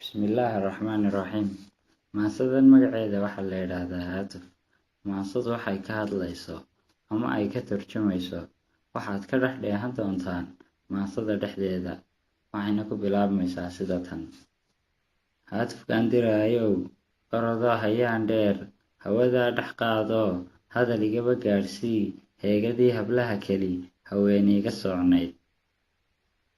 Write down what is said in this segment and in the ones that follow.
Bismillahirrahmanirrahiim. Maansadan magaceeda waxaa la yiraahdaa Haatuf. Maansadu waxay ka hadlayso ama ay ka tarjumayso waxaad ka dhex dheehan doontaan maansada dhexdeeda. Waxayna ku bilaabmaysaa sida tan: Haatufkaan diraayow, orodoo hayaan dheer, hawadaa dhex qaadoo, hadal igaba gaadhsii, heegadii hablaha keli, haweeneyga socnayd.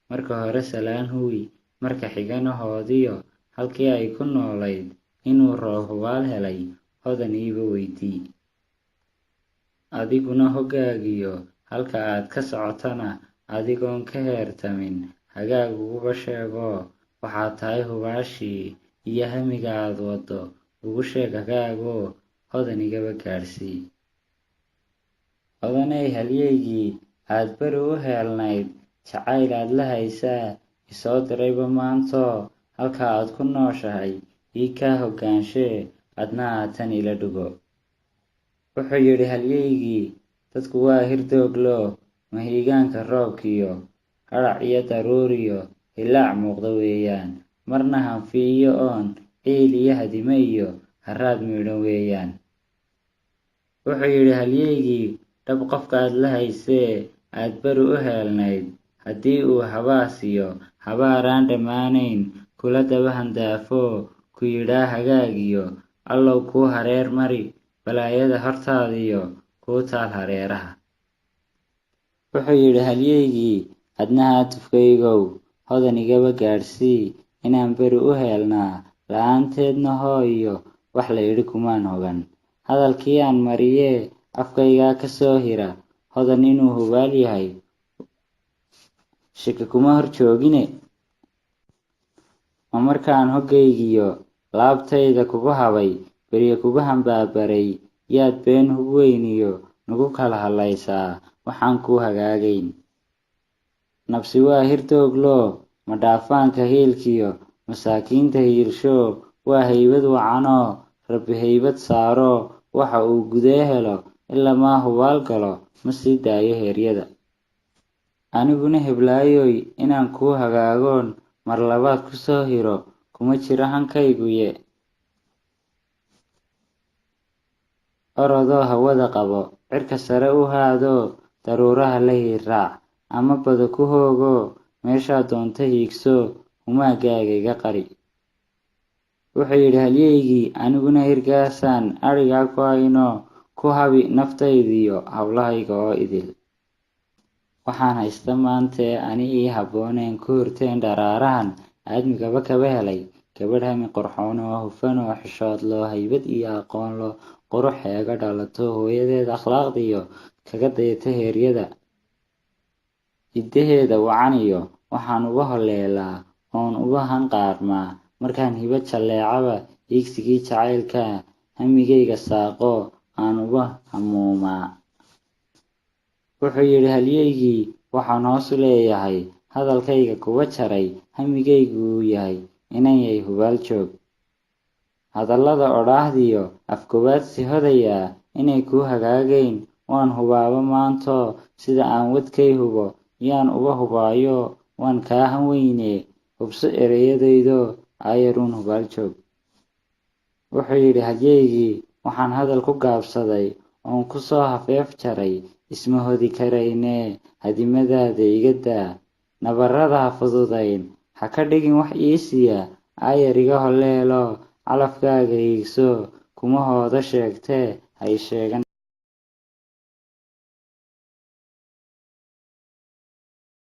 Marka hore salaan huwi, marka xigana hoodiyo, halkii ay ku noolayd, inuu roob hubaal helay, hodan iiba weydii. Adiguna hoggaagiyo, halka aad ka socotana, adigoon ka heertamin, hagaag uguba sheegoo, waxaad tahay hubaashii, iyo hamiga aad waddo, ugu sheeg hagaagoo, hodan igaba gaadhsii. Odanay halyeygii, aad beri u heelnayd, jacayl aad la haysaa, isoo dirayba maantoo, halka aad ku nooshahay, ii kaa hoggaanshe, adna aad tan ila dhugo. Wuxuu yidhi halyeygii, dadku waa hirdooglo, mahiigaanka roobkiyo, hadhac iyo daruuriyo, hilaac muuqda weeyaan, marna hanfi iyo oon, ciil iyo hadime iyo, harraad miidhan weeyaan. Wuxuu yidhi halyeygii, dhab qofka aad la haysee, aad beri u heelnayd, haddii uu habaas iyo habaaraan dhammaanayn, kula daba handaafo, ku yidhaa hagaagiyo, allow kuu hareer mari, balaayada hortaadiyo, kuu taal hareeraha. Wuxuu yidhi halyeygii, adna haatufkaygow, hodan igaba gaadhsii, inaan beri u heelnaa, la'aanteedna hooyo, wax la yidhi kumaan hogan. Hadalkii aan mariyee, afkaygaa ka soo hira, hodan inuu hubaal yahay, shaki kuma hor joogine. Ma markaan hoggaygiyo, laabtayda kugu habay, beryo kugu hambaabaray, yaad been hub weyniyo, nagu kala hadlaysaa, waxaan kuu hagaagayn. Nabsi waa hirdooglo, ma dhaafaanka hiilkiyo, masaakiinta hiilsho, waa haybad wacanoo, rabbi haybad saaro, waxa uu gudee helo, ilamaa hubaal galo, ma sii daayo heeryada. Aniguna heblaayoy, inaan kuu hagaagoon, mar labaad ku soo hiro, kuma jira hankayguye. Orodoo hawada qabo, cirka sare u haadoo, daruuraha la hiirraac, ama bada ku hoogoo, meeshaad doonta hiigso, humaaggaaga iga qari. Wuxuu yidhi halyeygii, aniguna hirgaasaan adhigaa ku haynoo, ku habi naftaydiyo hawlahayga oo idil. Waxaan haysta maantee ani ii habbooneen ku hurteen dharaarahan, aadmigaba kaba helay, gabadh hami qurxoon oo hufan oo xishood loo, haybad iyo aqoon loo, qurux eega dhalato, hooyadeed akhlaaqdiyo, kaga dayata heeryada. Hiddaheeda wacaniyo, waxaan uga holeelaa, oon uga hanqaarmaa, markaan hiba jalleecaba, hiigsigii jacaylka, hamigayga saaqoo, aan uga hamuumaa. Wuxuu yidhi halyeygii, waxaan hoos u leeyahay, hadalkayga kuwa jaray, hamigaygu uu yahay, inanyay hubaal joog. Hadallada odhaahdiyo, afgobaadsi hodayaa, inay kuu hagaagayn, waan hubaaba maantoo, sida aan wadkay hubo, yaan uga hubaayo, waan kaa han weynee, hubso ereyadaydoo, aayaruun hubaal joog. Wuxuu yidhi halyeygii, waxaan hadal ku gaabsaday, oon ku soo hafeef jaray, isma hodi karaynee, hadimadaada iga daa, nabarrada ha fududayn, ha ka dhigin wax iisiya, aayar iga holeelo, calafkaaga hiigso, kuma hoodo sheegtee, ha ii sheegan.